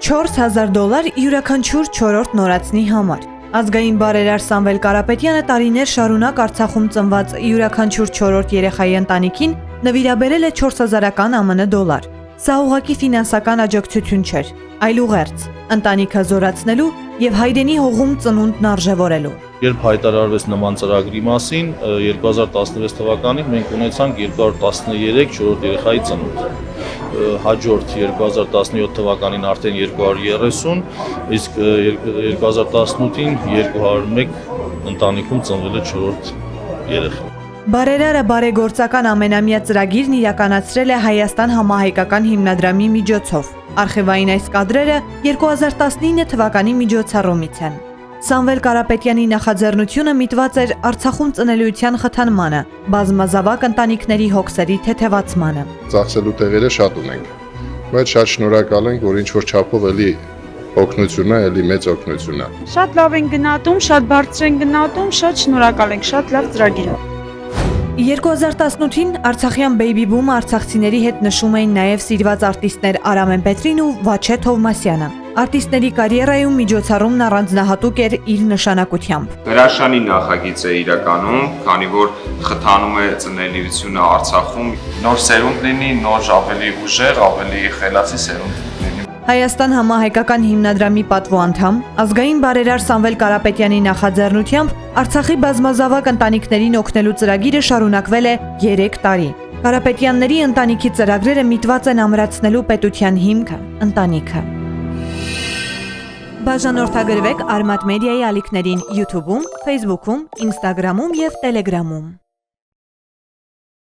$4000 յուրաքանչյուր 4-րդ նորածնի համար։ Ազգային բարերար Սամվել Կարապետյանը տարիներ շարունակ Արցախում ծնված յուրաքանչյուր 4-րդ երեխայի ընտանիքին նվիրաբերել է $4000 ԱՄՆ։ Սա ուղղակի ֆինանսական աջակցություն չէր, այլ ուղերձ, ընտանիքը զորացնելու եւ հայրենի հողում ծնունդն արժեվորելու։ Երբ հայտարարվեց նման ծրագրի մասին, 2016 թվականին մենք ունեցանք 213 4-րդ երեխայի ծնունդ։ Հաջորդ 2017 թվականին արդեն 230, իսկ 2018-ին 201 ընտանիքում ծնվել է 4-րդ երեխա։ Բարերարը բարեգործական ամենամյա ծրագիրն իրականացրել է Հայաստան համահայկական հիմնադրամի միջոցով։ Արխիվային այս կադրերը 2019 թվականի միջոցառումից են։ Սամվել Կարապետյանի նախաձեռնությունը միտված էր Արցախում ծնելիության խթանմանը, բազմազավակ ընտանիքների հոգսերի թեթևացմանը։ Ծախսելու տեղերը շատ ունենք, բայց շատ շնորհակալ ենք, որ ինչ որ չափով էլի օգնությունը, էլի մեծ օգնություն է։ Շատ լավ են գնահատում, շատ բարձր են գնահատում, շատ շնորհակալ ենք, շատ լավ ծրագիր է։ 2018-ին Արցախյան Baby Boom-ը արցախցիների հետ նշում էին նաև սիրված արտիստներ Արամեն Պետրին ու Վաչե Թովմասյանը։ Արտիստների կարիերայում միջոցառումն առանձնահատուկ էր իր նշանակությամբ։ Հրաշալի նախագիծ է իրականում, քանի որ խթանում է ծնելիությունը Արցախում, նոր սերունդ լինի, նոր ավելի ուժեղ, ավելի խելացի սերունդ լինի։ Հայաստան համահայկական հիմնադրամի պատվո անդամ, ազգային բարերար Սամվել Կարապետյանի նախաձեռնությամբ Արցախի բազմազավակ ընտանիքներին օգնելու ծրագիրը շարունակվել է 3 տարի։ Կարապետյանների ընտանիքի ծրագրերը միտված են ամրացնելու պետության հիմքը՝ ընտանիքը։ Բաժանորդագրվեք Արմատ մեդիայի ալիքներին YouTube-ում, Facebook-ում, Instagram-ում և Telegram-ում։